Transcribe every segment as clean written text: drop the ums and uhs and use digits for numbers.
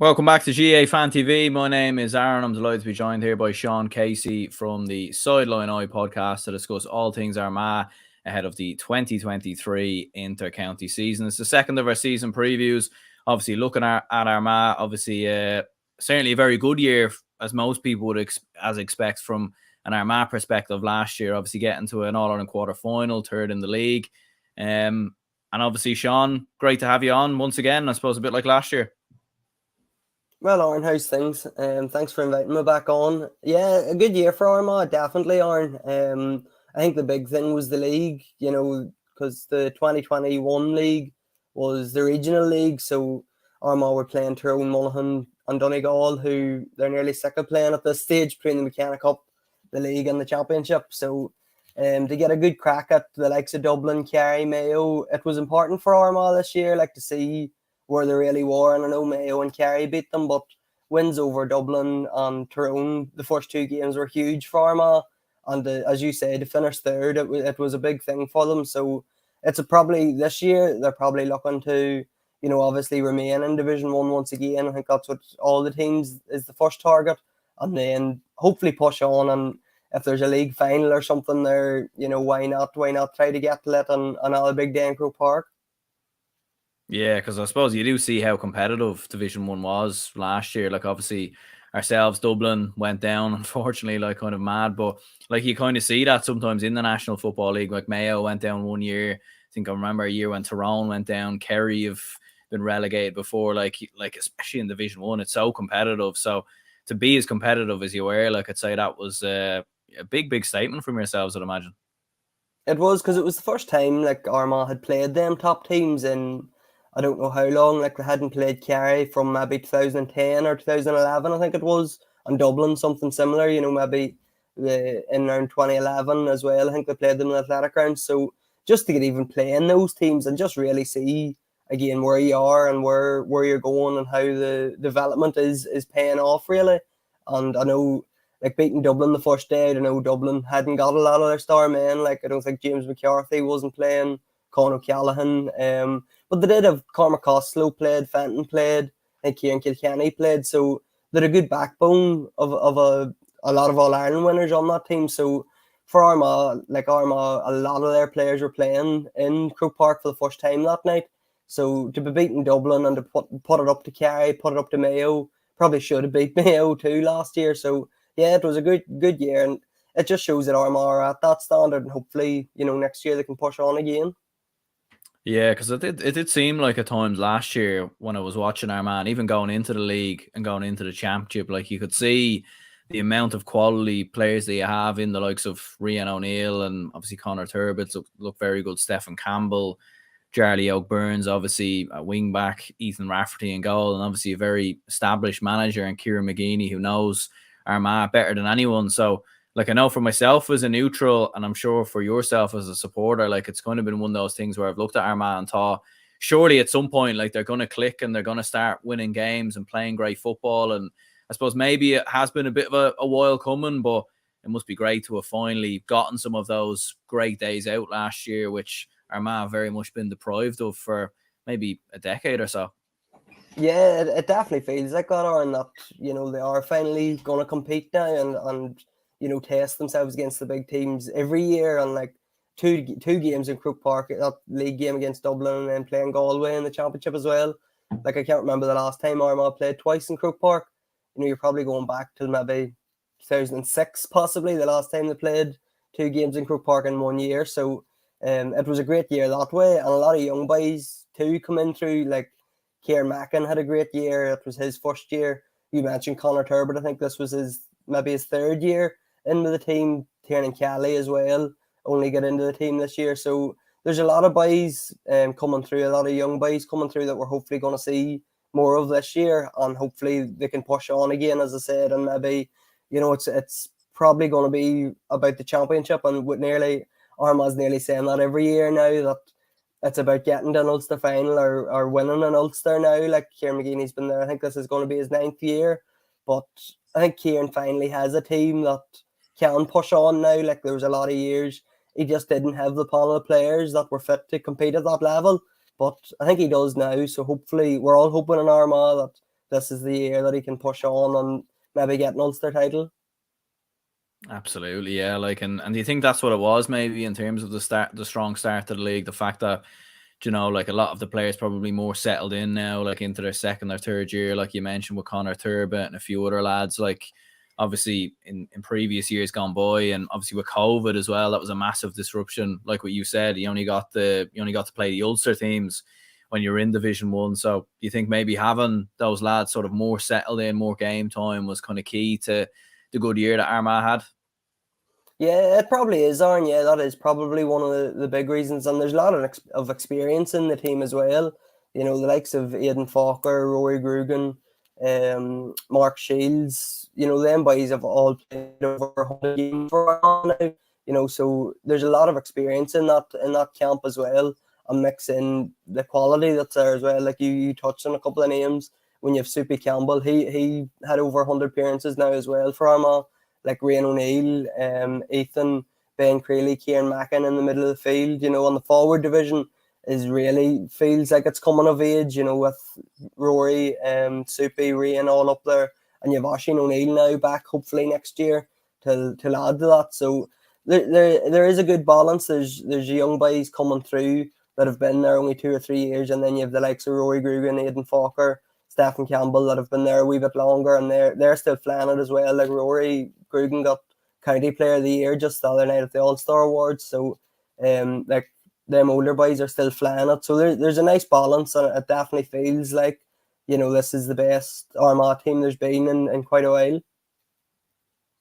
Welcome back to GAA Fan TV. My name is Aaron. I'm delighted to be joined here by Sean Casey from the Sideline Eye podcast to discuss all things Armagh ahead of the 2023 inter-county season. It's the second of our season previews. Obviously, looking at Armagh, certainly a very good year, as most people would expect from an Armagh perspective last year. Obviously, getting to an All-Ireland quarter-final, third in the league. And obviously, Sean, great to have you on once again, I suppose a bit like last year. Well, Aaron, how's things? Thanks for inviting me back on. Yeah, a good year for Armagh, definitely, Aaron. I think the big thing was the league, because the 2021 league was the regional league, so Armagh were playing Tyrone, Monaghan and Donegal, who they're nearly sick of playing at this stage, between the McKenna Cup, the league and the championship. So to get a good crack at the likes of Dublin, Kerry, Mayo, it was important for Armagh this year, to see where they really were. And I know Mayo and Kerry beat them, but wins over Dublin and Tyrone, the first two games were huge for Armagh. And as you say, to finish third, it was a big thing for them. So probably this year, they're probably looking to, obviously remain in Division 1 once again. I think that's what all the teams is the first target. And then hopefully push on. And if there's a league final or something there, why not? Why not try to get to it on another big day in Croke Park? Yeah, because I suppose you do see how competitive Division 1 was last year. Obviously, ourselves, Dublin, went down, unfortunately, kind of mad. But, you kind of see that sometimes in the National Football League. Mayo went down one year. I think I remember a year when Tyrone went down. Kerry have been relegated before, especially in Division 1. It's so competitive. So, to be as competitive as you were, I'd say that was a big statement from yourselves, I'd imagine. It was, because it was the first time, Armagh had played them top teams in I don't know how long. They hadn't played Kerry from maybe 2010 or 2011, I think it was, and Dublin, something similar, maybe in around 2011 as well. I think they played them in athletic grounds. So just to get even playing those teams and just really see, again, where you are and where you're going and how the development is paying off, really. And I know, beating Dublin the first day, I know Dublin hadn't got a lot of their star men. I don't think James McCarthy wasn't playing, Con O'Callaghan. But they did have Cormac Costello played, Fenton played, I think Kieran Kilkenny played. So they're a good backbone of a lot of All-Ireland winners on that team. So for Armagh, a lot of their players were playing in Croke Park for the first time that night. So to be beating Dublin and to put it up to Kerry, put it up to Mayo, probably should have beat Mayo too last year. So yeah, it was a good year, and it just shows that Armagh are at that standard, and hopefully, next year they can push on again. Yeah, because it did seem like at times last year when I was watching Armagh, even going into the league and going into the championship, you could see the amount of quality players that you have in the likes of Rian O'Neill and obviously Conor Turbett look very good. Stephen Campbell, Charlie Oak Burns, obviously a wing back, Ethan Rafferty in goal, and obviously a very established manager and Kieran McGeeney who knows Armagh better than anyone. So I know for myself as a neutral, and I'm sure for yourself as a supporter, it's kind of been one of those things where I've looked at Armagh and thought, surely at some point, they're going to click and they're going to start winning games and playing great football. And I suppose maybe it has been a bit of a while coming, but it must be great to have finally gotten some of those great days out last year, which Armagh have very much been deprived of for maybe a decade or so. Yeah, it definitely feels like that, and that, they are finally going to compete now and test themselves against the big teams every year. And two games in Croke Park, that league game against Dublin, and then playing Galway in the championship as well. I can't remember the last time Armagh played twice in Croke Park. You're probably going back to maybe 2006, possibly, the last time they played two games in Croke Park in 1 year. So it was a great year that way, and a lot of young boys too come in through. Kieran Mackin had a great year. It was his first year. You mentioned Conor Turbett. I think this was maybe his third year into the team. Tiernan Kelly as well only get into the team this year. So there's a lot of boys coming through, a lot of young boys coming through that we're hopefully going to see more of this year, and hopefully they can push on again, as I said. And maybe, it's probably going to be about the championship, and with Armagh's nearly saying that every year now, that it's about getting to an Ulster final or winning an Ulster now. Kieran McGeeney's been there. I think this is going to be his 9th year. But I think Kieran finally has a team that can push on now. There was a lot of years he just didn't have the panel of players that were fit to compete at that level. But I think he does now. So hopefully we're all hoping in Armagh that this is the year that he can push on and maybe get an Ulster title. Absolutely, yeah. Like, and do you think that's what it was, maybe, in terms of the strong start to the league, the fact that, like, a lot of the players probably more settled in now, like into their second or third year, like you mentioned with Conor Turbitt and a few other lads, like obviously in previous years gone by, and obviously with COVID as well, that was a massive disruption. Like what you said, you only got to play the Ulster teams when you're in Division 1. So you think maybe having those lads sort of more settled in, more game time was kind of key to the good year that Armagh had? Yeah, it probably is, Aaron. Yeah, that is probably one of the big reasons. And there's a lot of experience in the team as well. The likes of Aidan Falker, Rory Grugan, Mark Shields, them boys have all played over 100 games for Armagh now. So there's a lot of experience in that camp as well. And mix in the quality that's there as well. Like you touched on a couple of names. When you have Soupy Campbell, he had over 100 appearances now as well for Armagh. Like Rian O'Neill, Ethan, Ben Creeley, Kieran Mackin in the middle of the field, on the forward division is really feels like it's coming of age, with Rory, Soupy, Rian all up there, and you've Oisín O'Neill now back hopefully next year to add to that. So there is a good balance. There's young boys coming through that have been there only 2 or 3 years, and then you have the likes of Rory Grugan, Aidan Falker, Stephen Campbell that have been there a wee bit longer, and they're still flying it as well. Like Rory Grugan got County Player of the Year just the other night at the All-Star Awards. So like them older boys are still flying it. So there's a nice balance, and it definitely feels like, this is the best Armagh team there's been in quite a while.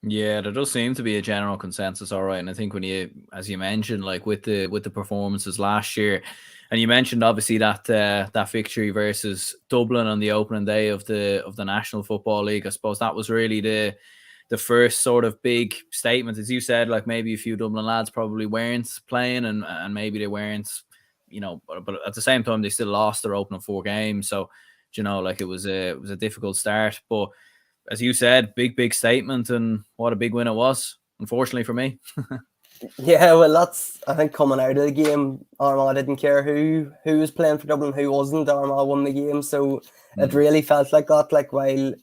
Yeah, there does seem to be a general consensus, all right. And I think when you, as you mentioned, like with the performances last year, and you mentioned obviously that that victory versus Dublin on the opening day of the National Football League, I suppose that was really the first sort of big statement, as you said. Like maybe a few Dublin lads probably weren't playing, and maybe they weren't, but at the same time they still lost their opening 4 games. So like it was a difficult start, but as you said, big statement, and what a big win it was, unfortunately for me. Yeah, well, that's, I think, coming out of the game, Armagh didn't care who was playing for Dublin, who wasn't. Armagh won the game, so it really felt like that. Like, while,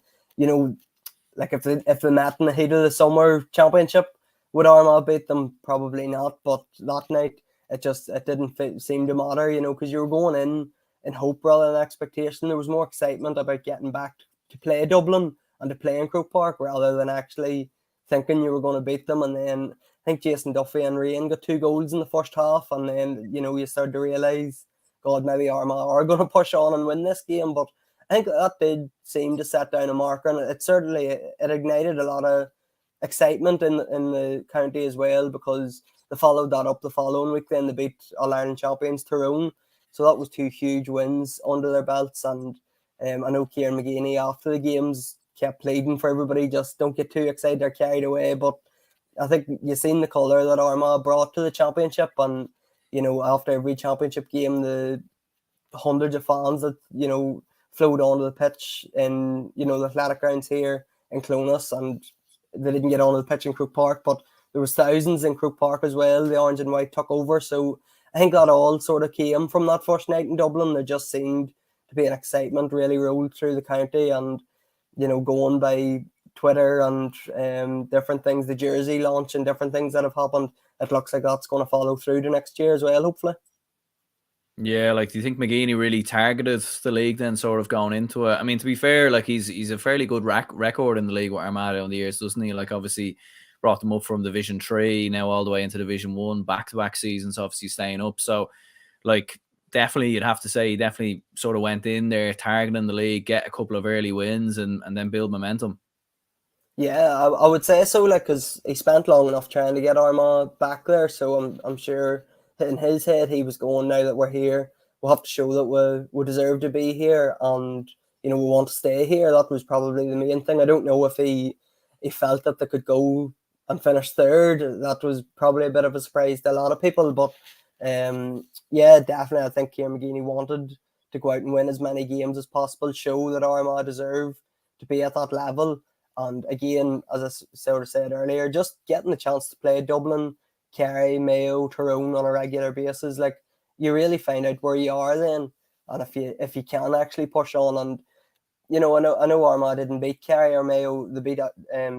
like if they met in the heat of the summer championship, would Armagh beat them? Probably not. But that night, it didn't seem to matter, because you were going in hope rather than expectation. There was more excitement about getting back to play Dublin and to play in Croke Park rather than actually thinking you were going to beat them. And then I think Jason Duffy and Rian got 2 goals in the first half, and then you started to realise, God, maybe Armagh are going to push on and win this game. But I think that did seem to set down a marker, and it certainly it ignited a lot of excitement in the county as well, because they followed that up the following week. Then they beat All-Ireland champions Tyrone, so that was 2 huge wins under their belts. And I know Kieran McGeeney after the games kept pleading for everybody, just don't get too excited or carried away. But I think you've seen the colour that Armagh brought to the championship, and after every championship game, the hundreds of fans that flowed onto the pitch in the athletic grounds here in Clonus, and they didn't get onto the pitch in Croke Park, but there was thousands in Croke Park as well. The orange and white took over, so I think that all sort of came from that first night in Dublin. There just seemed to be an excitement really rolled through the county, and going by Twitter and different things, the jersey launch and different things that have happened, it looks like that's going to follow through to next year as well, hopefully. Yeah, like, do you think McGeeney really targeted the league then, sort of going into it? I mean, to be fair, like he's a fairly good record in the league with Armagh on the years, doesn't he? Like, obviously brought them up from Division 3 now all the way into Division 1, back-to-back seasons, obviously staying up. So, like, definitely you'd have to say he definitely sort of went in there targeting the league, get a couple of early wins, and then build momentum. Yeah, I would say so, like, because he spent long enough trying to get Armagh back there, so I'm sure in his head he was going, now that we're here, we'll have to show that we deserve to be here, and we want to stay here. That was probably the main thing. I don't know if he felt that they could go and finish third. That was probably a bit of a surprise to a lot of people, but yeah, definitely I think Kieran McGeeney wanted to go out and win as many games as possible, show that Armagh deserve to be at that level. And again, as I sort of said earlier, just getting the chance to play Dublin, Kerry, Mayo, Tyrone on a regular basis, like, you really find out where you are then, and if you can actually push on. And I know Armagh didn't beat Kerry or Mayo. They beat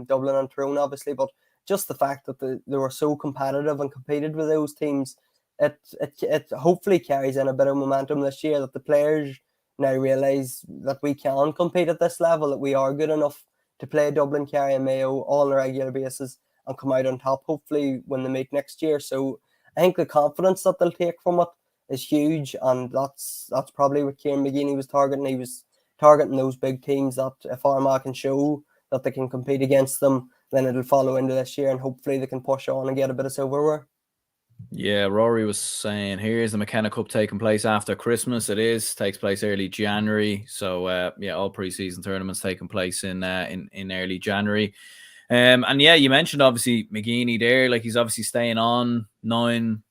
Dublin and Tyrone, obviously, but just the fact that they were so competitive and competed with those teams, it hopefully carries in a bit of momentum this year, that the players now realise that we can compete at this level, that we are good enough to play Dublin, Kerry and Mayo all on a regular basis and come out on top, hopefully, when they meet next year. So I think the confidence that they'll take from it is huge, and that's probably what Kieran McGeeney was targeting. He was targeting those big teams, that if Armagh can show that they can compete against them, then it'll follow into this year, and hopefully they can push on and get a bit of silverware. Yeah, Rory was saying here's the McKenna Cup taking place after Christmas. Takes place early January. So yeah, all pre-season tournaments taking place in early January. And yeah, you mentioned obviously McGeeney there, like he's obviously staying on nine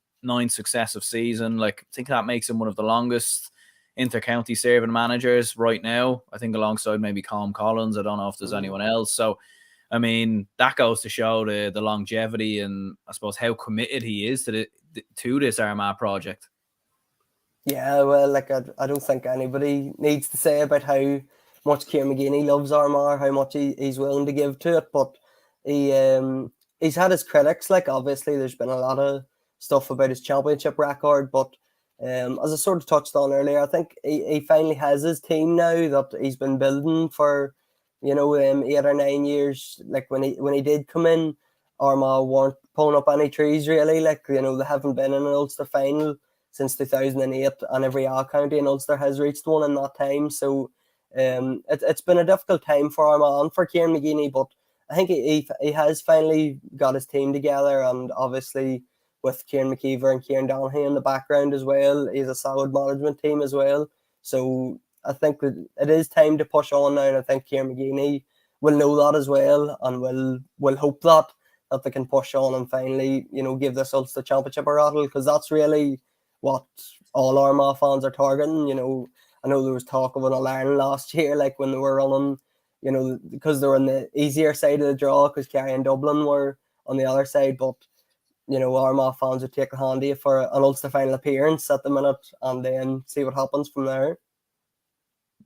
successive season. Like I think that makes him one of the longest inter-county serving managers right now. I think alongside maybe Colm Collins. I don't know if there's anyone else. So I mean, that goes to show the longevity and I suppose how committed he is to this Armagh project. Yeah, well, like I don't think anybody needs to say about how much Kieran McGeeney loves Armagh, how much he's willing to give to it. But he's had his critics. Like obviously, there's been a lot of stuff about his championship record. But as I sort of touched on earlier, I think he finally has his team now that he's been building for 8 or 9 years. Like when he did come in, Armagh weren't pulling up any trees really. Like they haven't been in an Ulster final since 2008, and every county in Ulster has reached one in that time. So it's been a difficult time for Armagh and for Kieran McGeeney, but I think he has finally got his team together, and obviously with Kieran McKeever and Kieran Donaghy in the background as well, he's a solid management team as well. So I think that it is time to push on now, and I think Kieran McGeeney will know that as well, and will hope that they can push on and finally, give this Ulster Championship a rattle, because that's really what all Armagh fans are targeting. I know there was talk of an All-Ireland last year, like when they were running, because they were on the easier side of the draw, because Kerry and Dublin were on the other side, but Armagh fans would take a handy for an Ulster final appearance at the minute, and then see what happens from there.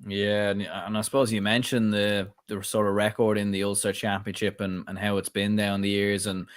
Yeah, and I suppose you mentioned the sort of record in the Ulster Championship and how it's been down the years. And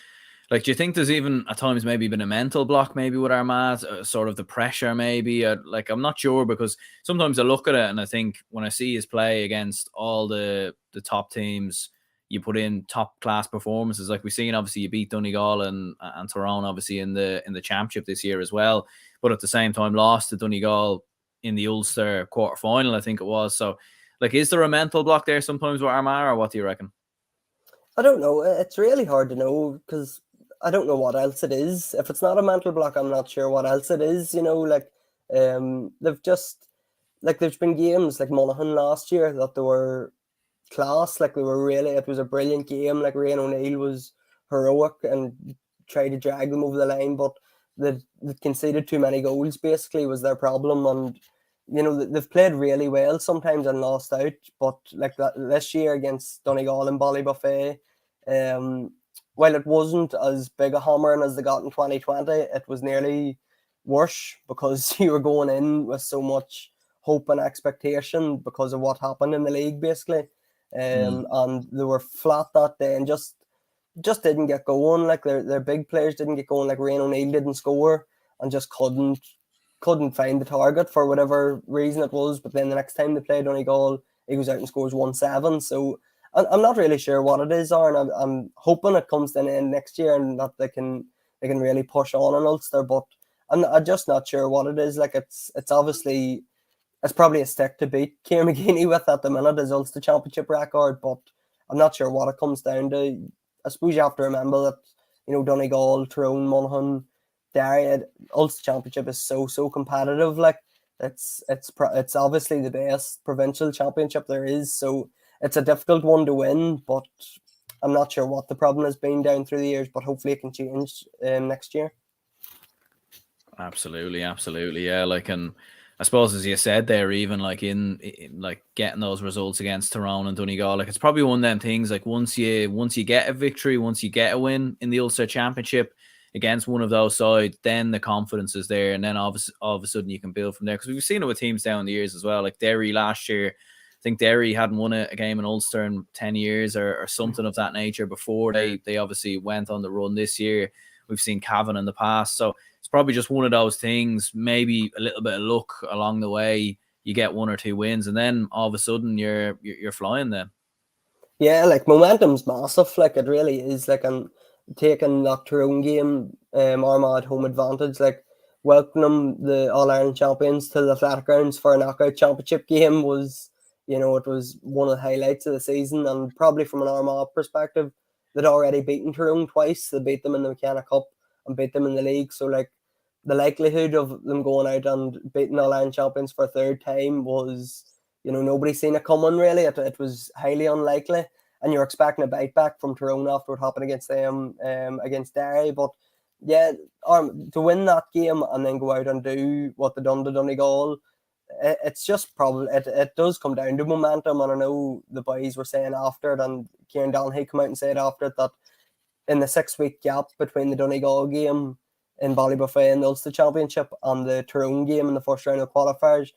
like, do you think there's even at times maybe been a mental block maybe with Armagh, sort of the pressure maybe? Like, I'm not sure, because sometimes I look at it and I think when I see his play against all the top teams, you put in top class performances. Like we've seen, obviously you beat Donegal and Tyrone obviously in the championship this year as well, but at the same time lost to Donegal in the Ulster quarter final, I think it was. So like, is there a mental block there sometimes with Armagh, or what do you reckon? I don't know. It's really hard to know, because I don't know what else it is. If it's not a mental block, I'm not sure what else it is. They've just, like, there's been games like Monaghan last year that they were class. Like it was a brilliant game. Like Rian O'Neill was heroic and tried to drag them over the line, but they conceded too many goals, basically, was their problem. And they've played really well sometimes and lost out, but like this year against Donegal and Ballybuffet, while it wasn't as big a hammering as they got in 2020, it was nearly worse, because you were going in with so much hope and expectation because of what happened in the league, basically. And they were flat that day and just didn't get going. Like their big players didn't get going. Like Rian O'Neill didn't score and just couldn't find the target for whatever reason it was. But then the next time they played Donegal, he goes out and scores 1-7. So I'm not really sure what it is, Aaron. I'm hoping it comes to an end next year and that they can really push on Ulster. But I'm just not sure what it is. Like it's obviously, it's probably a stick to beat Kieran McGeeney with at the minute, his Ulster Championship record. But I'm not sure what it comes down to. I suppose you have to remember that Donegal, Tyrone, Monaghan, Derry, Ulster Championship is so competitive. Like it's obviously the best provincial championship there is, so it's a difficult one to win. But I'm not sure what the problem has been down through the years, but hopefully it can change next year. Absolutely, yeah. Like, and I suppose as you said there, even like in like getting those results against Tyrone and Donegal, like it's probably one of them things. Like once you get a victory, once you get a win in the Ulster Championship against one of those sides, then the confidence is there, and then all of a sudden you can build from there. Because we've seen it with teams down the years as well. Like Derry last year, I think Derry hadn't won a game in Ulster in 10 years or something of that nature before. They obviously went on the run this year. We've seen Cavan in the past. So it's probably just one of those things, maybe a little bit of luck along the way. You get 1 or 2 wins, and then all of a sudden you're flying then. Yeah, like momentum's massive. Like it really is. Like, and taking that Tyrone game, Armagh had home advantage. Like welcoming the All Ireland champions to the Athletic Grounds for a knockout championship game was, it was one of the highlights of the season. And probably from an Armagh perspective, they'd already beaten Tyrone twice. They beat them in the McKenna Cup and beat them in the league. So like the likelihood of them going out and beating All Ireland champions for a third time was, nobody seen it coming really. It was highly unlikely. And you're expecting a bite back from Tyrone after what happened against them, against Derry. But yeah, to win that game and then go out and do what they done to Donegal, it's just probably, it does come down to momentum. And I know the boys were saying after it, and Kieran Donaghy came out and said after it, that in the 6-week gap between the Donegal game in Ballybuffet in the Ulster Championship and the Tyrone game in the first round of qualifiers,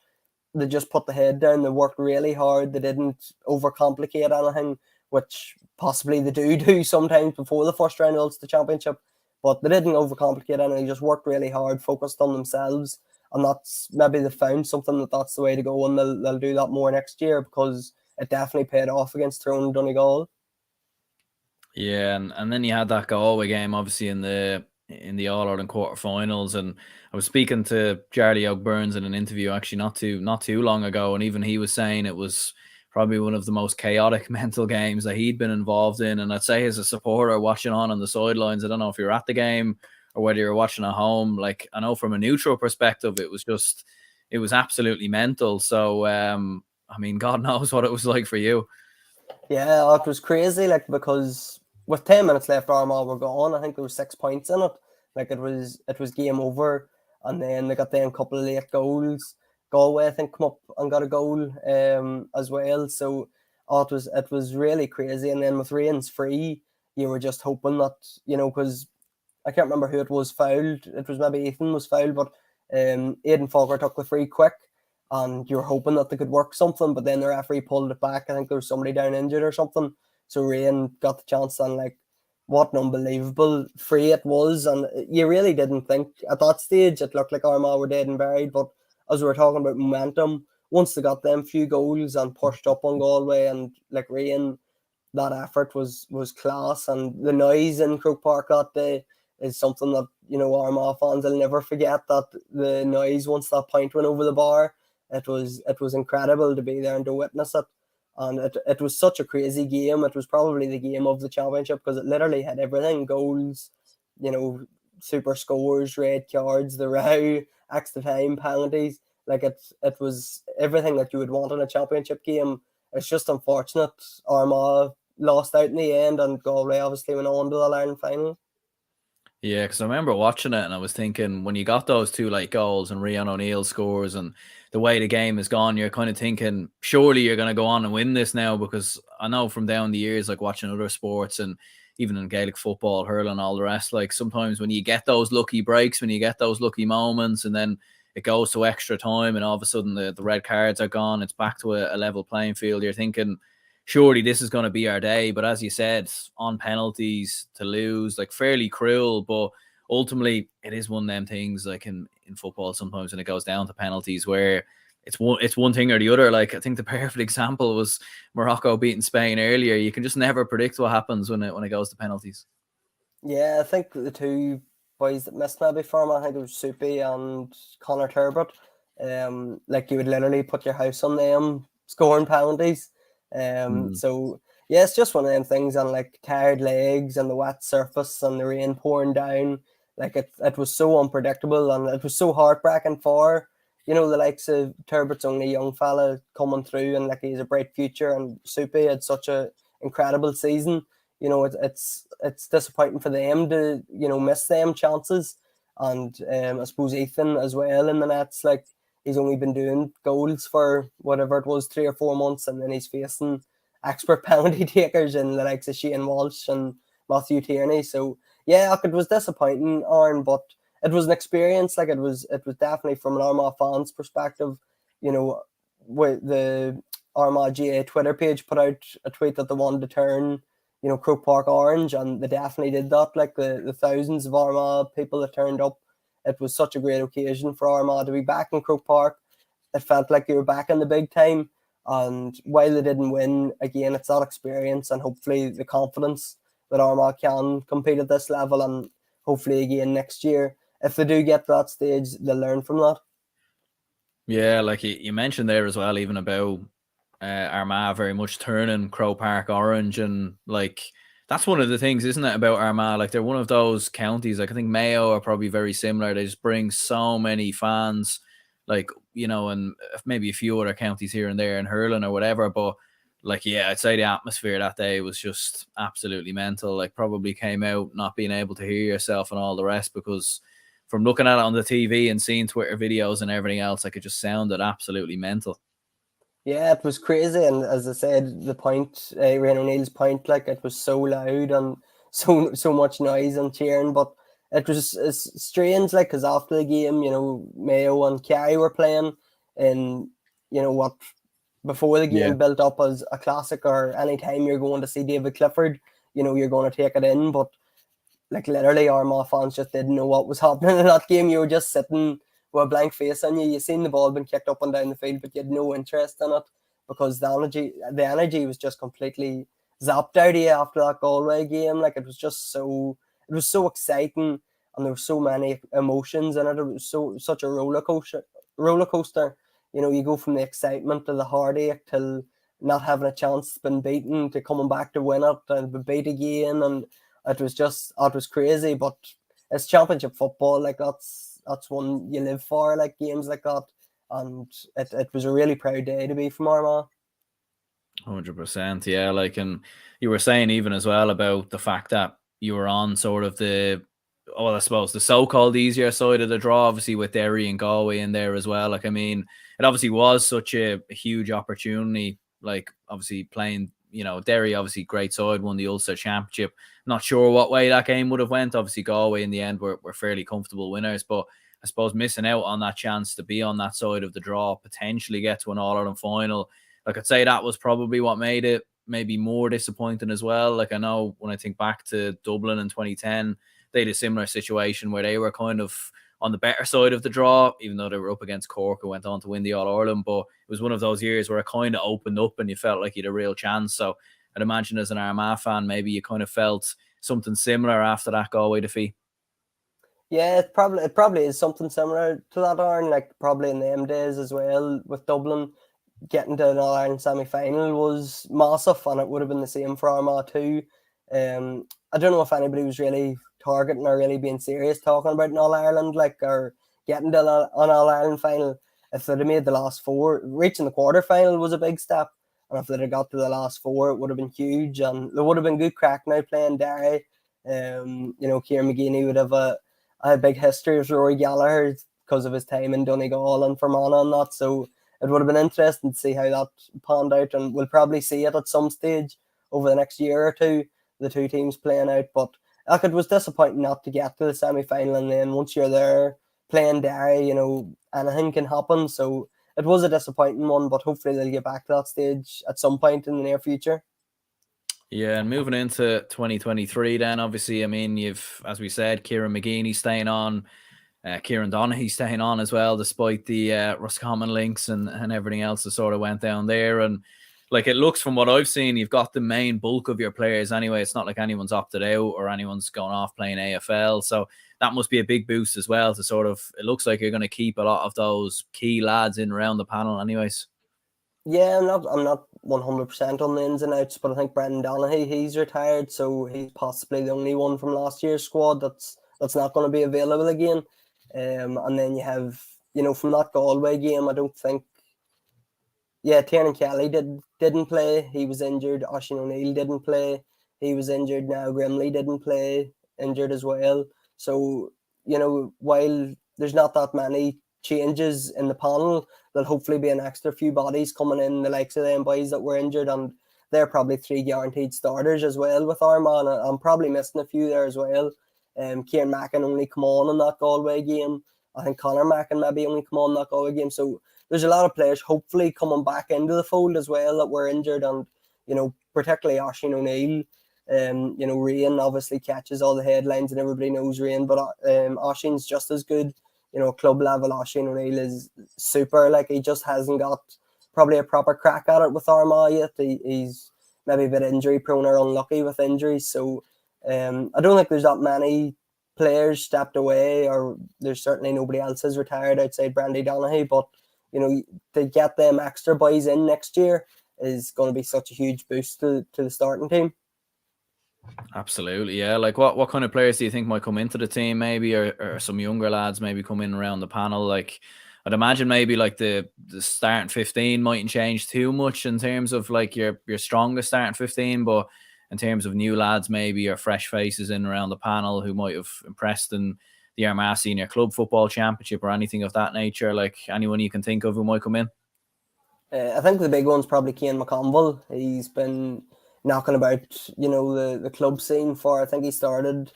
they just put the head down. They worked really hard. They didn't overcomplicate anything, which possibly they do sometimes before the first round of Ulster Championship. But they didn't overcomplicate anything. They just worked really hard, focused on themselves. And that's maybe they found something that's the way to go. And they'll do that more next year, because it definitely paid off against Tyrone and Donegal. Yeah, and then you had that Galway game, obviously in the All Ireland quarterfinals, and I was speaking to Charlie O'Burns in an interview actually not too long ago, and even he was saying it was probably one of the most chaotic mental games that he'd been involved in. And I'd say as a supporter watching on the sidelines, I don't know if you're at the game or whether you're watching at home. Like, I know from a neutral perspective, it was absolutely mental. So I mean, God knows what it was like for you. Yeah, it was crazy, like, because with 10 minutes left, Armagh were gone. I think there was 6 points in it. Like, it was game over. And then they got them couple of late goals. Galway, I think, come up and got a goal as well. So it was really crazy. And then with Rains free, you were just hoping that, because I can't remember who it was fouled. It was maybe Ethan was fouled, but Aidan Falker took the free quick. And you were hoping that they could work something, but then the referee pulled it back. I think there was somebody down injured or something. So Rain got the chance, and like, what an unbelievable free it was. And you really didn't think at that stage it looked like Armagh were dead and buried. But as we were talking about momentum, once they got them few goals and pushed up on Galway, and like Rain, that effort was class. And the noise in Croke Park that day is something that, Armagh fans will never forget, that the noise once that point went over the bar. It was incredible to be there and to witness it. And it was such a crazy game. It was probably the game of the championship, because it literally had everything: goals, super scores, red cards, the row, extra time, penalties. Like, it was everything that you would want in a championship game. It's just unfortunate Armagh lost out in the end, and Galway obviously went on to the Ireland final. Yeah, because I remember watching it and I was thinking, when you got those 2 late goals and Rian O'Neill scores and the way the game has gone, you're kind of thinking, surely you're going to go on and win this now. Because I know from down the years, like watching other sports and even in Gaelic football, hurling, all the rest, like sometimes when you get those lucky breaks, when you get those lucky moments, and then it goes to extra time and all of a sudden the red cards are gone, it's back to a level playing field, you're thinking, surely this is going to be our day. But as you said, on penalties to lose, like, fairly cruel. But ultimately, it is one of them things, like in football, sometimes when it goes down to penalties, where it's one thing or the other. Like, I think the perfect example was Morocco beating Spain earlier. You can just never predict what happens when it goes to penalties. Yeah, I think the 2 boys that missed maybe from, I think it was Soupy and Connor Turbot. Like, you would literally put your house on them scoring penalties. So yeah, it's just one of them things. And like, tired legs and the wet surface and the rain pouring down, like it was so unpredictable, and it was so heartbreaking for, the likes of Turbot's only young fella coming through, and like, he's a bright future, and Soupy had such a incredible season. It's disappointing for them to, miss them chances. And I suppose Ethan as well in the nets, like, he's only been doing goals for whatever it was, 3 or 4 months, and then he's facing expert penalty takers in the likes of Shane Walsh and Matthew Tierney. So yeah, it was disappointing, Aaron, but it was an experience. Like, it was definitely, from an Armagh fan's perspective, with the Armagh GAA Twitter page put out a tweet that they wanted to turn, Croke Park orange, and they definitely did that. Like the thousands of Armagh people that turned up, it was such a great occasion for Armagh to be back in Croke Park. It felt like you were back in the big time. And while they didn't win, again, it's that experience and hopefully the confidence that Armagh can compete at this level, and hopefully again next year, if they do get to that stage, they'll learn from that. Yeah, like you mentioned there as well, even about Armagh very much turning Croke Park orange, and like that's one of the things, isn't it, about Armagh? Like they're one of those counties. Like I think Mayo are probably very similar. They just bring so many fans, like and maybe a few other counties here and there in hurling or whatever. But like, yeah, I'd say the atmosphere that day was just absolutely mental. Like probably came out not being able to hear yourself and all the rest, because from looking at it on the TV and seeing Twitter videos and everything else, like it just sounded absolutely mental. Yeah, it was crazy, and as I said, the point, Ryan O'Neill's point, like it was so loud and so much noise and cheering, but it was it's strange, like because after the game, Mayo and Kerry were playing, and what before the game Yeah. built up as a classic, or anytime you're going to see David Clifford, you're going to take it in, but like literally Armagh fans just didn't know what was happening in that game. You were just sitting with a blank face on you. You seen the ball being kicked up and down the field, but you had no interest in it because the energy was just completely zapped out of you after that Galway game. Like it was so exciting, and there were so many emotions in it. It was such a roller coaster. You go from the excitement to the heartache till not having a chance, been beaten, to coming back to win it and be beat again, and it was crazy. But it's championship football, like that's one you live for, like games like that. And it was a really proud day to be from Armagh. 100%. Yeah. Like, and you were saying even as well about the fact that you were on sort of I suppose the so-called easier side of the draw, obviously with Derry and Galway in there as well. Like, I mean, it obviously was such a huge opportunity. Like, obviously playing, Derry, obviously great side, won the Ulster Championship. Not sure what way that game would have went. Obviously, Galway in the end were fairly comfortable winners, but I suppose missing out on that chance to be on that side of the draw, potentially get to an All-Ireland final, like I'd say that was probably what made it maybe more disappointing as well. Like I know when I think back to Dublin in 2010, they had a similar situation where they were kind of on the better side of the draw, even though they were up against Cork and went on to win the All-Ireland. But it was one of those years where it kind of opened up and you felt like you had a real chance. So I'd imagine as an Armagh fan, maybe you kind of felt something similar after that Galway defeat. Yeah, it probably is something similar to that, Aaron. Like probably in them days as well with Dublin, getting to an All-Ireland semi-final was massive, and it would have been the same for Armagh too. I don't know if anybody was really targeting or really being serious talking about an All-Ireland, like, or getting to an All-Ireland final. If they'd have made the last four, reaching the quarter-final was a big step, and if they'd have got to the last four, it would have been huge, and there would have been good crack now playing Derry. Kieran McGeeney would have a big history with Rory Gallagher because of his time in Donegal and Fermanagh and that, so it would have been interesting to see how that panned out, and we'll probably see it at some stage over the next year or two, the two teams playing out. But like, it was disappointing not to get to the semi-final, and then once you're there playing Derry, anything can happen. So it was a disappointing one, but hopefully they'll get back to that stage at some point in the near future. Yeah, and moving into 2023 then, obviously, I mean, you've, as we said, Kieran McGeeney staying on, Kieran Donaghy staying on as well, despite the Roscommon links and everything else that sort of went down there. And like, it looks from what I've seen, you've got the main bulk of your players anyway. It's not like anyone's opted out or anyone's gone off playing AFL. So that must be a big boost as well to sort of, it looks like you're going to keep a lot of those key lads in around the panel anyways. Yeah, I'm not 100% on the ins and outs, but I think Brendan Donaghy, he's retired, so he's possibly the only one from last year's squad that's not going to be available again. And then you have, from that Galway game, I don't think, Tiernan Kelly didn't play. He was injured. Oisin O'Neill didn't play. He was injured. Now Grimley didn't play, injured as well. So, while there's not that many changes in the panel, there'll hopefully be an extra few bodies coming in, the likes of them boys that were injured, and they're probably 3 guaranteed starters as well with Armagh. I'm probably missing a few there as well. Kieran Mackin only come on in that Galway game. I think Conor Mackin maybe only come on in that Galway game. So there's a lot of players hopefully coming back into the fold as well that were injured, and particularly Oisín O'Neill. Rian obviously catches all the headlines and everybody knows Rian, but Oisín's just as good. Club level, Oisín O'Neill is super. Like, he just hasn't got probably a proper crack at it with Armagh yet. He's maybe a bit injury prone or unlucky with injuries. So I don't think there's that many players stepped away, or there's certainly nobody else has retired outside Brandy Donaghy. But to get them extra boys in next year is going to be such a huge boost to the starting team. Absolutely, yeah. Like, what kind of players do you think might come into the team, maybe, or some younger lads maybe come in around the panel? Like, I'd imagine maybe like the starting 15 mightn't change too much in terms of like your strongest starting 15, but in terms of new lads, maybe, or fresh faces in around the panel who might have impressed in the Armagh Senior Club Football Championship or anything of that nature, like anyone you can think of who might come in? I think the big one's probably Cian McConville. He's been knocking about, the club scene for, I think he started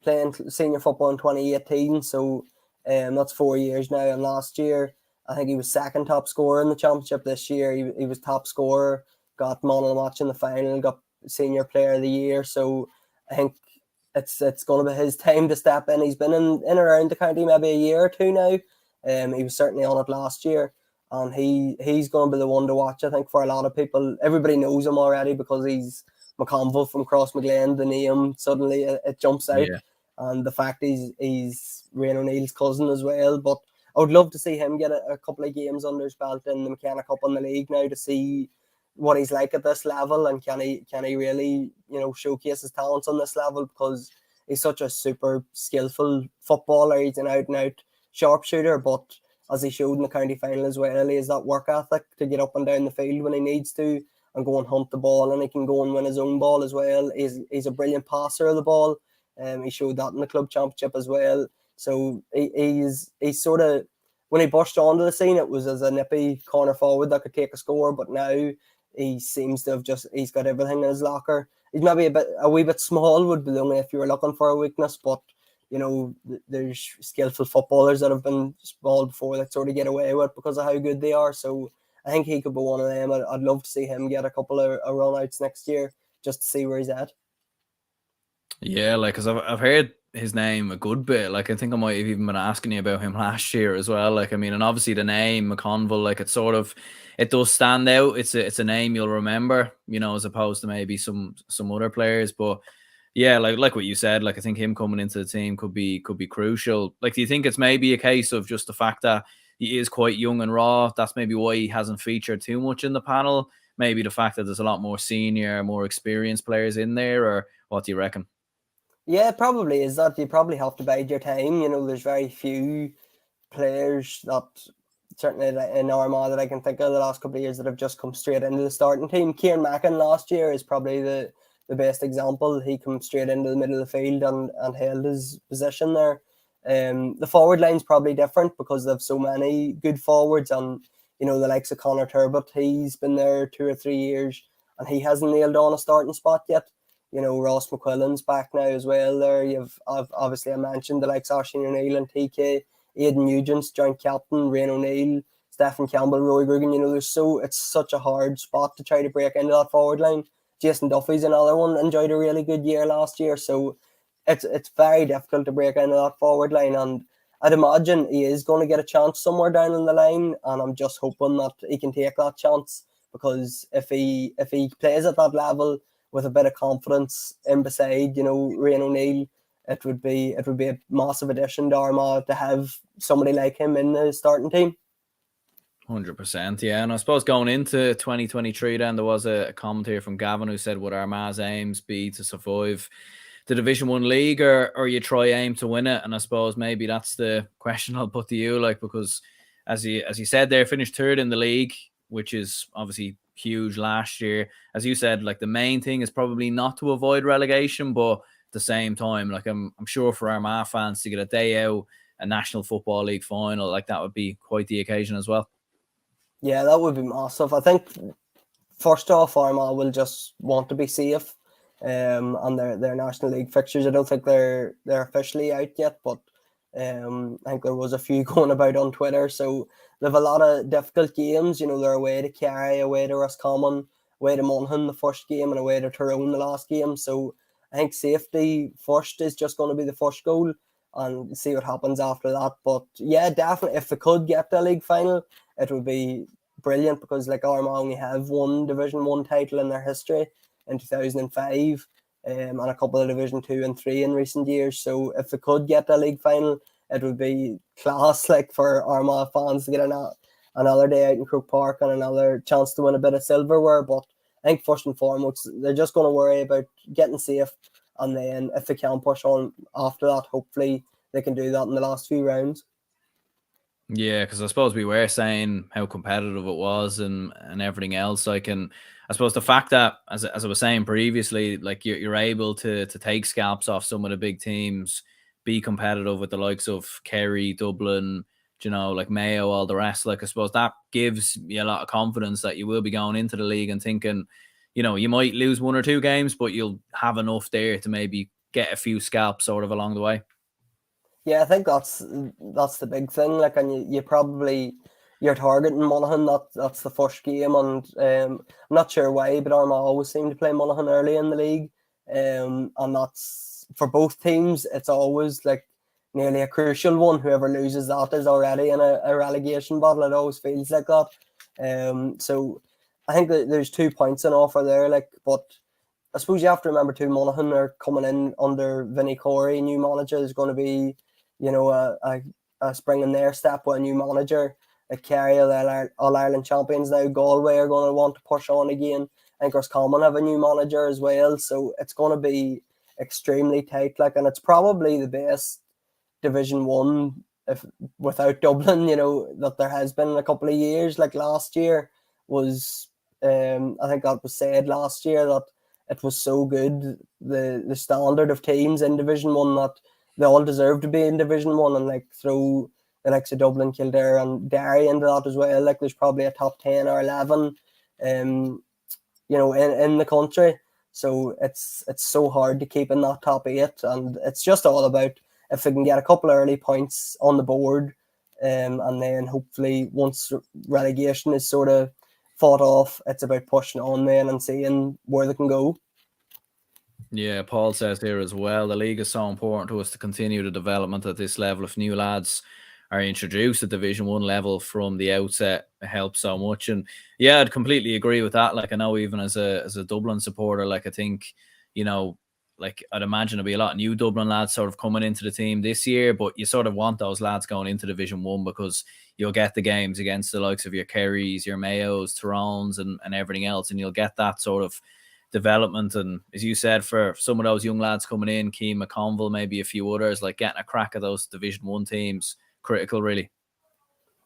playing senior football in 2018, so that's 4 years now. And last year, I think he was second top scorer in the championship. This year, he was top scorer, got man of the match in the final, got senior player of the year. So I think it's going to be his time to step in. He's been in and around the county maybe a year or two now. He was certainly on it last year. And he's going to be the one to watch, I think, for a lot of people. Everybody knows him already because he's McConville from Crossmaglen. The name, suddenly it jumps out. Yeah. And the fact he's Rian O'Neill's cousin as well. But I would love to see him get a couple of games under his belt in the McKenna Cup in the league now, to see what he's like at this level, and can he really showcase his talents on this level, because he's such a super skillful footballer. He's an out and out sharpshooter, but as he showed in the county final as well, he has that work ethic to get up and down the field when he needs to and go and hunt the ball, and he can go and win his own ball as well. He's a brilliant passer of the ball. He showed that in the club championship as well. So he's sort of, when he burst onto the scene, it was as a nippy corner forward that could take a score, but now he seems to have he's got everything in his locker. He's maybe a wee bit small, would be the only if you were looking for a weakness, but there's skillful footballers that have been small before that sort of get away with because of how good they are. So I think he could be one of them. I'd love to see him get a couple of run-outs next year just to see where he's at. Yeah, like, because I've heard his name a good bit. Like, I think I might have even been asking you about him last year as well. Like, I mean, and obviously the name McConville, like, it does stand out. It's a name you'll remember, as opposed to maybe some other players. But yeah, like what you said, like, I think him coming into the team could be crucial. Like, do you think it's maybe a case of just the fact that he is quite young and raw? That's maybe why he hasn't featured too much in the panel. Maybe the fact that there's a lot more senior, more experienced players in there, or what do you reckon? Yeah, probably is that. You probably have to bide your time. There's very few players that, certainly in Armagh, that I can think of the last couple of years that have just come straight into the starting team. Kieran Mackin last year is probably the best example. He came straight into the middle of the field and held his position there. The forward line's probably different because they have so many good forwards, and the likes of Conor Turbot, he's been there 2 or 3 years and he hasn't nailed on a starting spot yet. Ross McQuillan's back now as well there. Obviously I mentioned the likes of Oisín O'Neill and TK, Aidan Nugent's joint captain, Rian O'Neill, Stephen Campbell, Roy Grugan. It's such a hard spot to try to break into that forward line. Jason Duffy's another one, enjoyed a really good year last year, so it's very difficult to break into that forward line, and I'd imagine he is going to get a chance somewhere down in the line, and I'm just hoping that he can take that chance, because if he plays at that level with a bit of confidence in beside, Rian O'Neill, it would be a massive addition to Armagh to have somebody like him in the starting team. 100%, yeah. And I suppose going into 2023 then, there was a comment here from Gavin who said, would Armagh's aims be to survive the Division 1 league, or you try aim to win it? And I suppose maybe that's the question I'll put to you, like, because as you said there, finished third in the league, which is obviously huge last year. As you said, like, the main thing is probably not to avoid relegation, but at the same time, like, I'm sure for Armagh fans to get a day out, a National Football League final, like, that would be quite the occasion as well. Yeah, that would be massive. I think first off, Armagh will just want to be safe on their National League fixtures. I don't think they're officially out yet, but I think there was a few going about on Twitter. So they have a lot of difficult games. You know, they're away to Kerry, away to Roscommon, away to Monaghan the first game, and away to Tyrone the last game. So I think safety first is just going to be the first goal, and see what happens after that. But yeah, definitely, if they could get the league final, it would be brilliant, because like Armagh only have one Division 1 title in their history in 2005, and a couple of Division 2 and 3 in recent years. So if they could get the league final, it would be class, like, for Armagh fans to get another day out in Croke Park and another chance to win a bit of silverware. But I think first and foremost, they're just going to worry about getting safe, and then if they can push on after that, hopefully they can do that in the last few rounds. Yeah, because I suppose we were saying how competitive it was and everything else. Like, and I suppose the fact that, as I was saying previously, like you're able to take scalps off some of the big teams, be competitive with the likes of Kerry, Dublin, you know, like Mayo, all the rest. Like, I suppose that gives you a lot of confidence that you will be going into the league and thinking, you know, you might lose one or two games, but you'll have enough there to maybe get a few scalps sort of along the way. Yeah, I think that's the big thing. Like, and you probably, you're targeting Monaghan. That's the first game, and I'm not sure why, but Armagh always seem to play Monaghan early in the league, and that's for both teams. It's always like nearly a crucial one. Whoever loses that is already in a relegation battle. It always feels like that. So I think that there's 2 points in offer there. Like, but I suppose you have to remember too, Monaghan are coming in under Vinnie Corey, new manager. Is going to be, you know, a spring in their step with a new manager. Like Kerry, All Ireland champions now. Galway are going to want to push on again. I think Roscommon have a new manager as well. So it's going to be extremely tight. Like, and it's probably the best Division 1, if without Dublin, you know, that there has been in a couple of years. Like last year was, I think that was said last year, that it was so good, the standard of teams in Division 1, that they all deserve to be in Division 1, and like throw the likes of Dublin, Kildare and Derry into that as well. Like, there's probably a top 10 or 11 you know, in the country. So it's so hard to keep in that top 8, and it's just all about if they can get a couple of early points on the board, and then hopefully once relegation is sort of fought off, it's about pushing on then and seeing where they can go. Yeah, Paul says here as well, the league is so important to us to continue the development at this level. If new lads are introduced at Division 1 level from the outset, it helps so much. And yeah, I'd completely agree with that. Like, I know even as a Dublin supporter, like, I think, you know, like, I'd imagine there'll be a lot of new Dublin lads sort of coming into the team this year, but you sort of want those lads going into Division 1, because you'll get the games against the likes of your Kerrys, your Mayos, Tyrones, and everything else, and you'll get that sort of development. And as you said, for some of those young lads coming in, Keane McConville, maybe a few others, like getting a crack at those Division 1 teams, critical, really.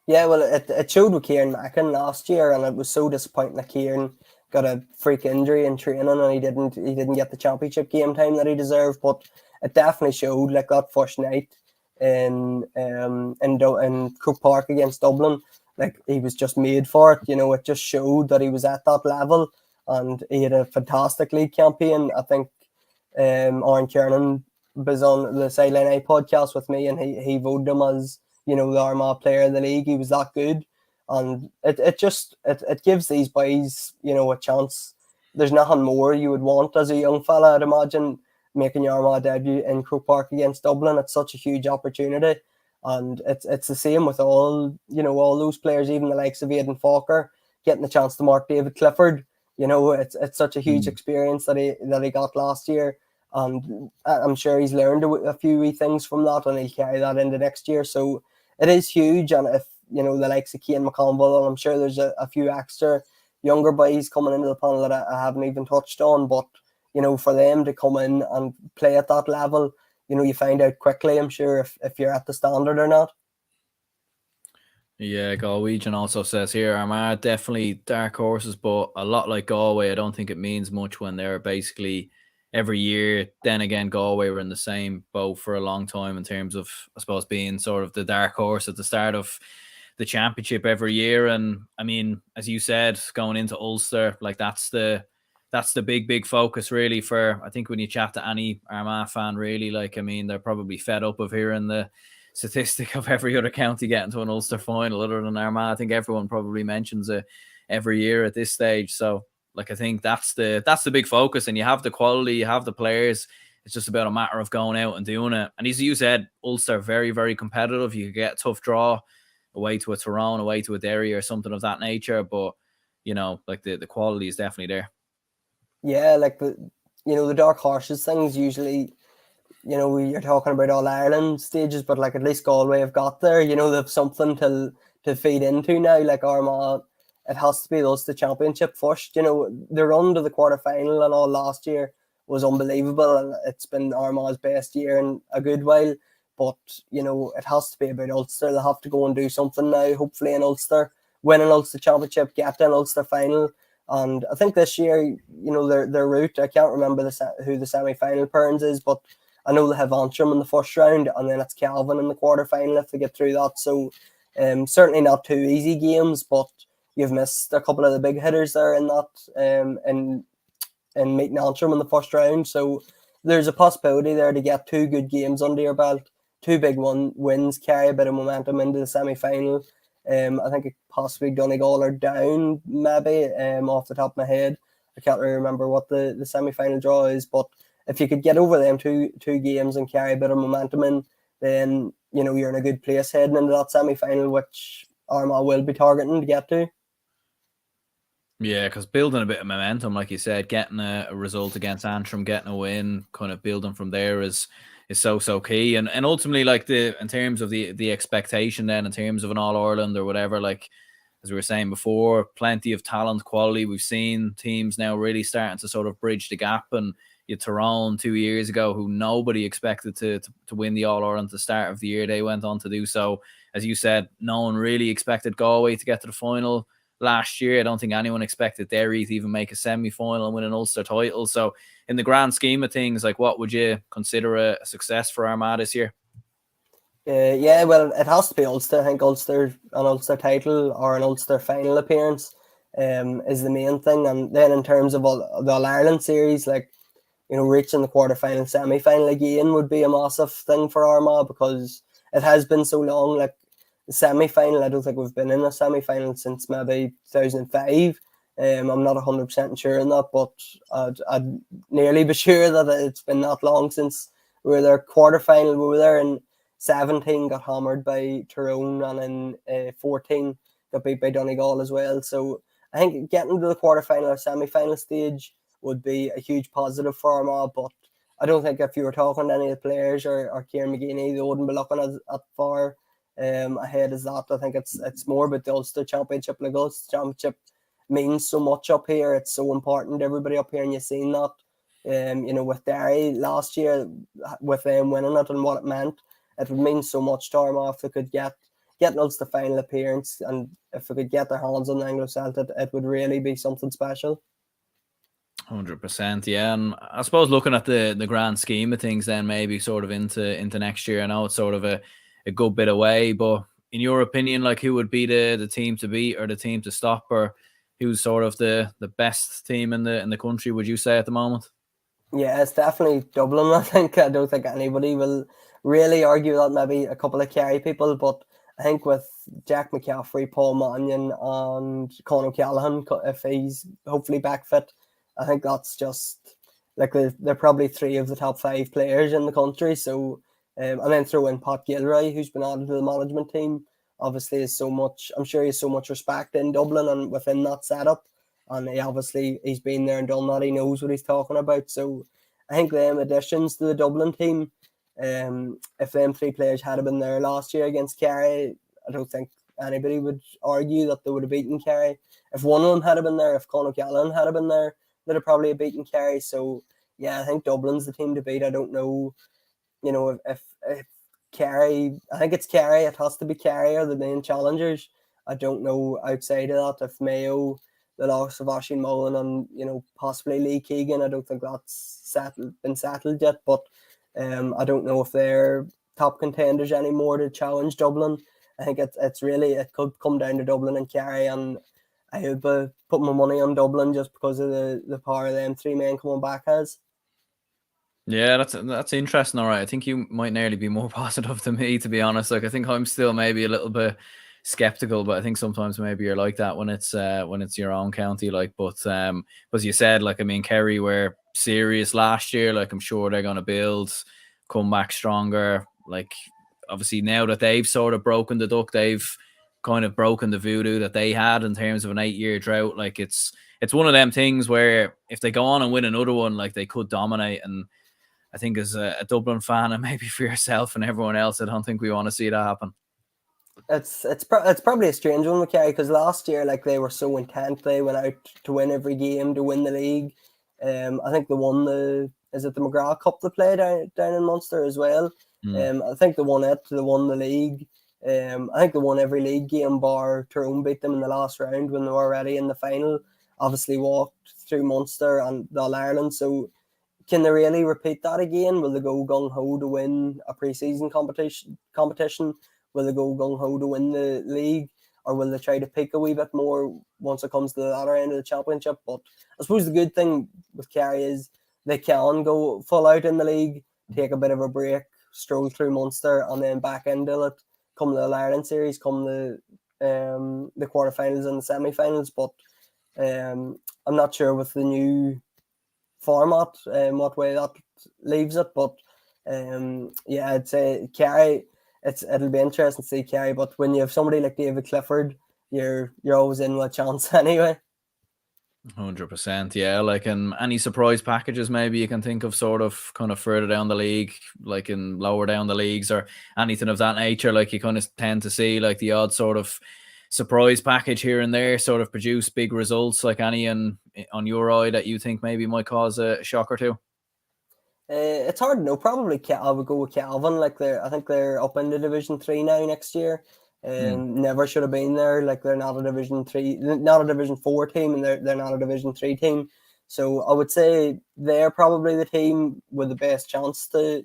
Yeah, well, it showed with Kieran Mackin last year, and it was so disappointing that Kieran got a freak injury in training, and he didn't get the championship game time that he deserved. But it definitely showed, like that first night in Croke Park against Dublin, like he was just made for it. You know, it just showed that he was at that level, and he had a fantastic league campaign. I think Oren Kiernan was on the Sideline Eye podcast with me, and he voted him as, you know, the Armagh player of the league. He was that good, and it gives these boys, you know, a chance. There's nothing more you would want as a young fella, I'd imagine, making your Armagh debut in Croke Park against Dublin. It's such a huge opportunity, and it's the same with all, you know, all those players, even the likes of Aidan Falker getting the chance to mark David Clifford. You know, it's such a huge experience that he got last year, and I'm sure he's learned a few wee things from that, and he'll carry that into next year. So it is huge. And if, you know, the likes of Keane McConville, and I'm sure there's a few extra younger boys coming into the panel that I haven't even touched on, but, you know, for them to come in and play at that level, you know, you find out quickly, I'm sure, if you're at the standard or not. Yeah, Galwegian also says here, Armagh definitely dark horses, but a lot like Galway, I don't think it means much when they're basically every year. Then again, Galway were in the same boat for a long time in terms of, I suppose, being sort of the dark horse at the start of the championship every year. And I mean, as you said, going into Ulster, like that's the big focus really for, I think, when you chat to any Armagh fan, really, like, I mean, they're probably fed up of hearing statistic of every other county getting to an Ulster final other than Armagh. I think everyone probably mentions it every year at this stage. So like I think that's the big focus, and you have the quality, you have the players. It's just about a matter of going out and doing it. And as you said, Ulster very, very competitive. You could get a tough draw away to a Tyrone, away to a Derry or something of that nature, but like the quality is definitely there. Yeah, like the dark horses things usually, you're talking about All Ireland stages, but like at least Galway have got there. They've something to feed into now. Like Armagh, it has to be the championship first. The run to the quarterfinal and all last year was unbelievable, and it's been Armagh's best year in a good while. But it has to be about Ulster. They'll have to go and do something now. Hopefully in Ulster, win an Ulster championship, get to an Ulster final. And I think this year, their route, I can't remember who the semi-final parents is, but I know they have Antrim in the first round, and then it's Calvin in the quarter-final if they get through that. So certainly not two easy games, but you've missed a couple of the big hitters there in that, in meeting Antrim in the first round. So there's a possibility there to get two good games under your belt, two big wins, carry a bit of momentum into the semi-final. I think it possibly Donegal are down, maybe, off the top of my head. I can't really remember what the semi-final draw is, but if you could get over them two games and carry a bit of momentum in, then you're in a good place heading into that semi-final, which Armagh will be targeting to get to. Yeah, because building a bit of momentum, like you said, getting a result against Antrim, getting a win, kind of building from there is so key. And ultimately, like in terms of the expectation then, in terms of an All-Ireland or whatever, like as we were saying before, plenty of talent, quality. We've seen teams now really starting to sort of bridge the gap. And you Tyrone 2 years ago, who nobody expected to win the All-Ireland at the start of the year, they went on to do so. As you said, no one really expected Galway to get to the final last year. I don't think anyone expected Derry to even make a semi-final and win an Ulster title. So in the grand scheme of things, like what would you consider a success for Armagh this year? Yeah, well, it has to be Ulster. I think an Ulster title or an Ulster final appearance is the main thing. And then in terms of the All-Ireland series, like, reaching the quarterfinal, semi-final again would be a massive thing for Armagh, because it has been so long. Like the semi-final, I don't think we've been in a semi-final since maybe 2005. I'm not 100% sure on that, but I'd nearly be sure that it's been that long since we were there. Quarterfinal, we were there in 17, got hammered by Tyrone, and in 14 got beat by Donegal as well. So I think getting to the quarterfinal or semi-final stage would be a huge positive for Armagh, but I don't think if you were talking to any of the players or Kieran McGeeney, they wouldn't be looking at far ahead as that. I think it's more about the Ulster Championship. Like Ulster Championship means so much up here. It's so important to everybody up here, and you've seen that. With Derry last year, with them winning it and what it meant, it would mean so much to Armagh if they could get an Ulster final appearance, and if they could get their hands on the Anglo-Celtic, it would really be something special. 100%, yeah. And I suppose looking at the grand scheme of things, then maybe sort of into next year. I know it's sort of a good bit away, but in your opinion, like who would be the team to beat or the team to stop, or who's sort of the best team in the country, would you say, at the moment? Yeah, it's definitely Dublin. I don't think anybody will really argue that. Maybe a couple of Kerry people, but I think with Jack McCaffrey, Paul Mannion, and Conor O'Callaghan, if he's hopefully back fit, I think that's just like they're probably three of the top 5 players in the country. So, and then throw in Pat Gilroy, who's been added to the management team. Obviously, I'm sure he has so much respect in Dublin and within that setup. And he's been there and done that. He knows what he's talking about. So I think them additions to the Dublin team, if them 3 players had been there last year against Kerry, I don't think anybody would argue that they would have beaten Kerry. If one of them had been there, if Conor Gallen had been there, they'd have probably beaten Kerry. So yeah, I think Dublin's the team to beat. I don't know, if Kerry, I think it's Kerry. It has to be Kerry are the main challengers. I don't know outside of that if Mayo, the loss of Oisín Mullen, and possibly Lee Keegan, I don't think that's been settled yet. But I don't know if they're top contenders anymore to challenge Dublin. I think it could come down to Dublin and Kerry, and I would put my money on Dublin just because of the power of them 3 men coming back has. Yeah, that's interesting. All right, I think you might nearly be more positive than me, to be honest. Like, I think I'm still maybe a little bit skeptical, but I think sometimes maybe you're like that when it's your own county. Like, but as you said, like, I mean, Kerry were serious last year. Like, I'm sure they're going to build, come back stronger. Like, obviously now that they've sort of broken the duck, they've kind of broken the voodoo that they had in terms of an 8-year drought. Like, it's one of them things where if they go on and win another one, like, they could dominate. And I think as a Dublin fan, and maybe for yourself and everyone else, I don't think we want to see that happen. It's probably a strange one with Kerry, because last year, like, they were so intent, they went out to win every game, to win the league. I think they won the McGrath Cup they played down in Munster as well. I think they won the league. I think they won every league game bar Tyrone beat them in the last round when they were already in the final. Obviously walked through Munster and the All-Ireland, so can they really repeat that again? Will they go gung-ho to win a pre-season competition? Will they go gung-ho to win the league? Or will they try to pick a wee bit more once it comes to the latter end of the championship? But I suppose the good thing with Kerry is they can go full out in the league, take a bit of a break, stroll through Munster, and then back into it, come the All-Ireland series, come the quarterfinals and the semi-finals. But I'm not sure with the new format what way that leaves it, but yeah, I'd say Kerry, it'll be interesting to see Kerry, but when you have somebody like David Clifford, you're always in with a chance anyway. 100%, yeah. Like, in any surprise packages maybe you can think of, sort of kind of further down the league, like in lower down the leagues or anything of that nature. Like, you kind of tend to see like the odd sort of surprise package here and there sort of produce big results. Like, any on your eye that you think maybe might cause a shock or two? It's hard to know. Probably I would go with Calvin. Like, I think they're up into Division 3 now next year. Never should have been there. Like, they're not a Division 3, not a Division 4 team, and they're not a Division 3 team. So I would say they're probably the team with the best chance to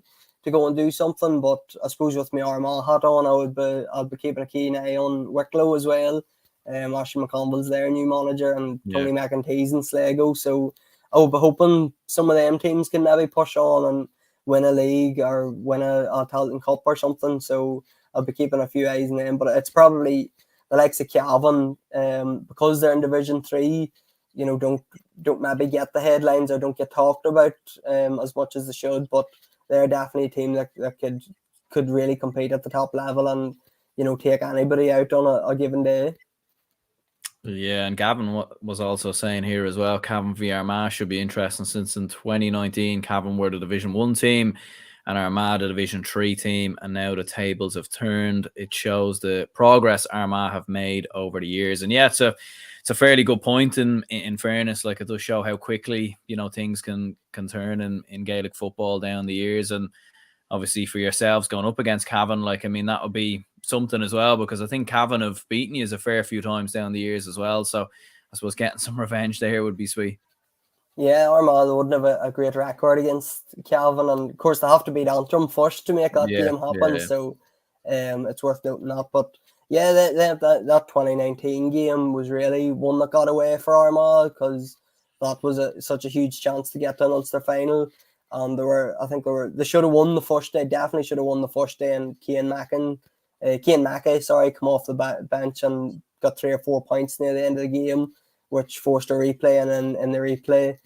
go and do something. But I suppose with my Armagh hat on, I'd be keeping a keen eye on Wicklow as well. Ashley McConville's their new manager, and Tony McEntee's in Sligo. So I would be hoping some of them teams can maybe push on and win a league or win a Tailteann Cup or something. So I'll be keeping a few eyes on them. But it's probably the likes of Cavan, because they're in Division 3, you know, don't maybe get the headlines or don't get talked about as much as they should. But they're definitely a team that could really compete at the top level and, you know, take anybody out on a given day. Yeah, and Gavin was also saying here as well, Cavan v Armagh should be interesting, since in 2019 Cavan were the Division 1 team and Armagh the Division 3 team, and now the tables have turned. It shows the progress Armagh have made over the years. And yeah, it's a fairly good point in fairness. Like, it does show how quickly, you know, things can turn in Gaelic football down the years. And obviously for yourselves going up against Cavan, like, I mean, that would be something as well, because I think Cavan have beaten you a fair few times down the years as well. So I suppose getting some revenge there would be sweet. Yeah, Armagh wouldn't have a great record against Calvin, and of course they have to beat Antrim first to make that game happen. So it's worth noting that. But yeah, that 2019 game was really one that got away for Armagh, because that was such a huge chance to get to an Ulster final. And they should have won the first day. Definitely should have won the first day. And Cian Mackay, come off the bench and got 3 or 4 points near the end of the game, which forced a replay. And in the replay,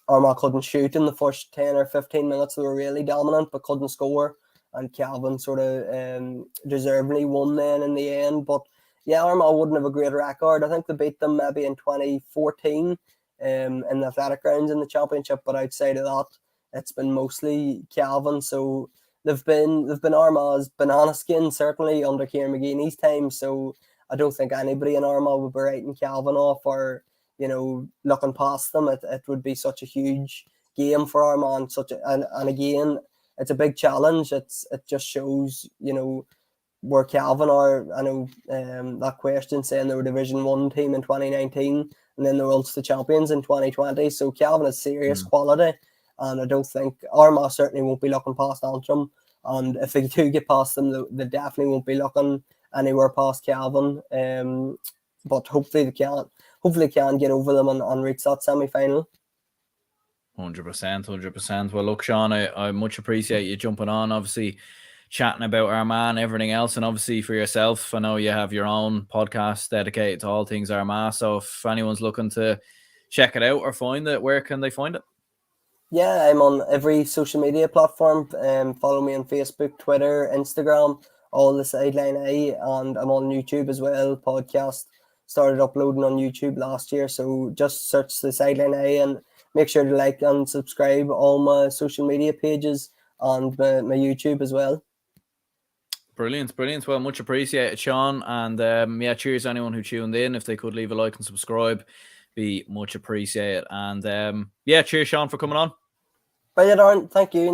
Armagh couldn't shoot in the first 10 or 15 minutes. They were really dominant but couldn't score. And Calvin sort of deservedly won then in the end. But yeah, Armagh wouldn't have a great record. I think they beat them maybe in 2014 in the athletic grounds in the championship. But outside of that, it's been mostly Calvin. So they've been Armagh's banana skin, certainly under Kieran McGeeney's time. So I don't think anybody in Armagh would be writing Calvin off or, you know, looking past them. It would be such a huge game for Armagh, and again, it's a big challenge. It just shows, you know, where Calvin are. I know that question saying they were Division 1 team in 2019 and then they were Ulster champions in 2020. So Calvin has serious quality, and I don't think Armagh certainly won't be looking past Antrim. And if they do get past them, they definitely won't be looking anywhere past Calvin. But hopefully they can get over them and reach that semi-final. 100%. Well, look, Sean, I much appreciate you jumping on, obviously chatting about Armagh and everything else, and obviously for yourself, I know you have your own podcast dedicated to all things Armagh, so if anyone's looking to check it out or find it, where can they find it? Yeah, I'm on every social media platform. Follow me on Facebook, Twitter, Instagram, all the Sideline A, and I'm on YouTube as well. Podcast started uploading on YouTube last year, so just search the Sideline A and make sure to like and subscribe all my social media pages and my YouTube as well. Brilliant. Well, much appreciated, Sean. And yeah, cheers to anyone who tuned in. If they could leave a like and subscribe, be much appreciated. And yeah, cheers, Sean, for coming on. Brilliant, Aaron. Thank you.